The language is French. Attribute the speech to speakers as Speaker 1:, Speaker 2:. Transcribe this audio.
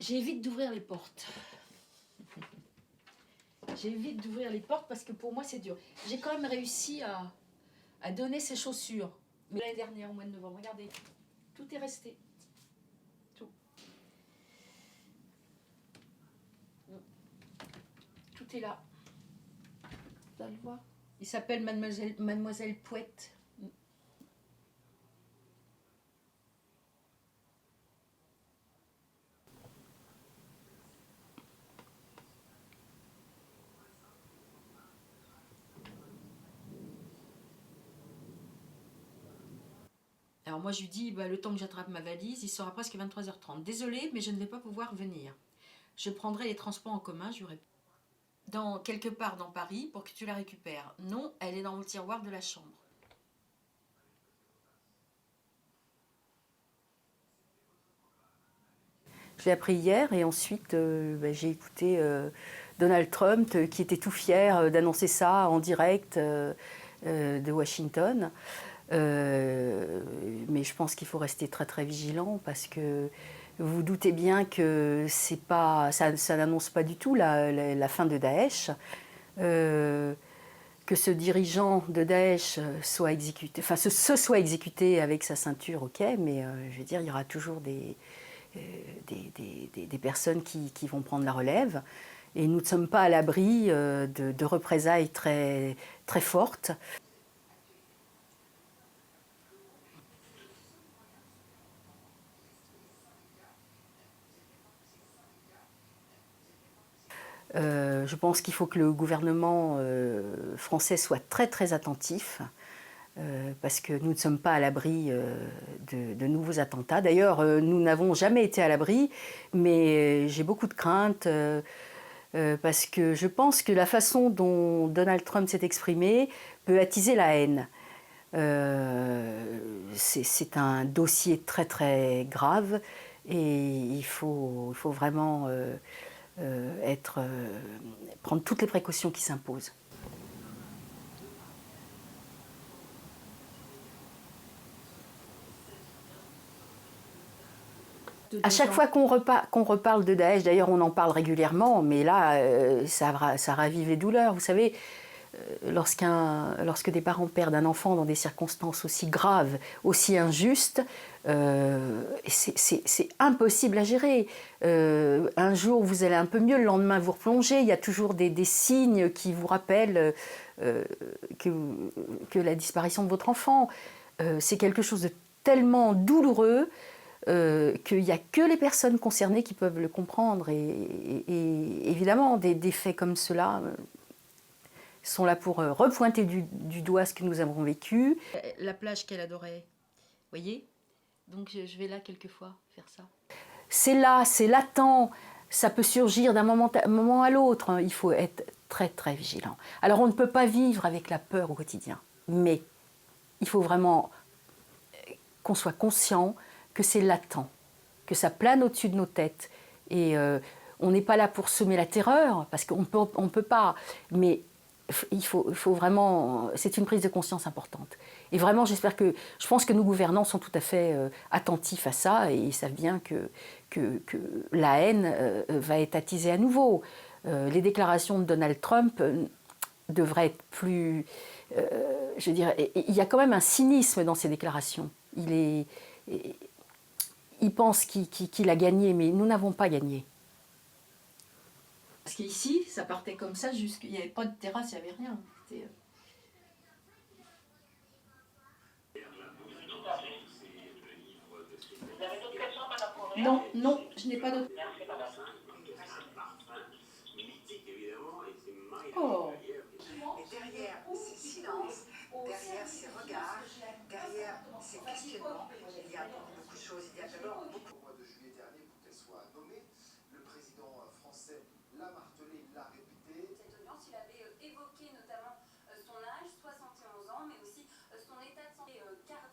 Speaker 1: J'évite d'ouvrir les portes. J'évite d'ouvrir les portes parce que pour moi c'est dur. J'ai quand même réussi à donner ces chaussures. Mais l'année dernière, au mois de novembre, regardez, tout est resté. Tout. Tout est là. Vous allez le voir. Il s'appelle Mademoiselle Pouette. Alors moi je lui dis, le temps que j'attrape ma valise, il sera presque 23h30. Désolée, mais je ne vais pas pouvoir venir. Je prendrai les transports en commun, j'aurai dans quelque part dans Paris pour que tu la récupères. Non, elle est dans le tiroir de la chambre.
Speaker 2: Je l'ai appris hier et ensuite j'ai écouté Donald Trump qui était tout fier d'annoncer ça en direct de Washington. Mais je pense qu'il faut rester très très vigilant parce que vous vous doutez bien que ça n'annonce pas du tout la fin de Daesh. Que ce dirigeant de Daesh soit exécuté, enfin se soit exécuté avec sa ceinture, ok, mais je veux dire, il y aura toujours des personnes qui vont prendre la relève. Et nous ne sommes pas à l'abri de représailles très, très fortes. Je pense qu'il faut que le gouvernement français soit très très attentif parce que nous ne sommes pas à l'abri de nouveaux attentats. D'ailleurs, nous n'avons jamais été à l'abri, mais j'ai beaucoup de craintes parce que je pense que la façon dont Donald Trump s'est exprimé peut attiser la haine. C'est un dossier très très grave et il faut vraiment prendre toutes les précautions qui s'imposent. À chaque fois qu'on reparle de Daesh, d'ailleurs on en parle régulièrement, mais là ça ravive les douleurs. Vous savez, lorsque des parents perdent un enfant dans des circonstances aussi graves, aussi injustes, c'est impossible à gérer. Un jour vous allez un peu mieux, le lendemain vous replongez, il y a toujours des signes qui vous rappellent que la disparition de votre enfant, c'est quelque chose de tellement douloureux qu'il n'y a que les personnes concernées qui peuvent le comprendre. Et évidemment, des faits comme cela sont là pour repointer du doigt ce que nous avons vécu.
Speaker 1: La plage qu'elle adorait, vous voyez. Donc je vais là quelquefois faire ça.
Speaker 2: C'est là, c'est latent, ça peut surgir d'un moment à l'autre. Il faut être très très vigilant. Alors on ne peut pas vivre avec la peur au quotidien, mais il faut vraiment qu'on soit conscient que c'est latent, que ça plane au-dessus de nos têtes. Et on n'est pas là pour semer la terreur, parce qu'on ne peut pas, mais il faut vraiment, c'est une prise de conscience importante. Et vraiment, je pense que nos gouvernants sont tout à fait attentifs à ça et ils savent bien que la haine va être attisée à nouveau. Les déclarations de Donald Trump devraient être plus... je veux dire, il y a quand même un cynisme dans ces déclarations. Il pense qu'il a gagné, mais nous n'avons pas gagné.
Speaker 1: Parce qu'ici, ça partait comme ça, il n'y avait pas de terrasse, il n'y avait rien. Non, non, je n'ai pas d'autre. Oh.
Speaker 3: Et derrière ces silences, derrière ces regards, derrière ces questionnements, il y a beaucoup de choses. Il y a d'abord beaucoup.
Speaker 4: Au mois de juillet dernier, pour qu'elle soit nommée, le président français l'a martelé, l'a répété.
Speaker 5: Cette audience, il avait évoqué notamment son âge, 71 ans, mais aussi son état de santé cardiaque.